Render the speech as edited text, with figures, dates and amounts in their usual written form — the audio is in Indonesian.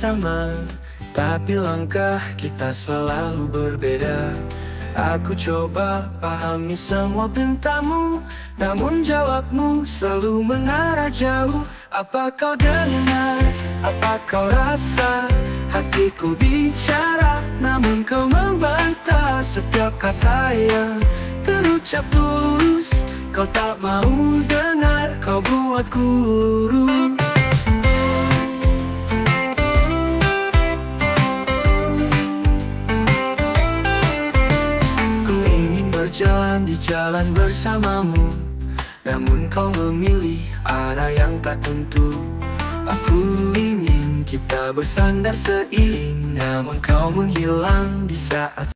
sama, tapi langkah kita selalu berbeda. Aku coba pahami semua pintamu, namun jawabmu selalu mengarah jauh. Apa kau dengar, apa kau rasa? Hatiku bicara, namun kau membantah setiap kata yang terucap tulus. Kau tak mau dengar, kau buatku luruh. Berjalan di jalan bersamamu, namun kau memilih arah yang tak tentu. Aku ingin kita bersandar seiring, namun kau menghilang di saat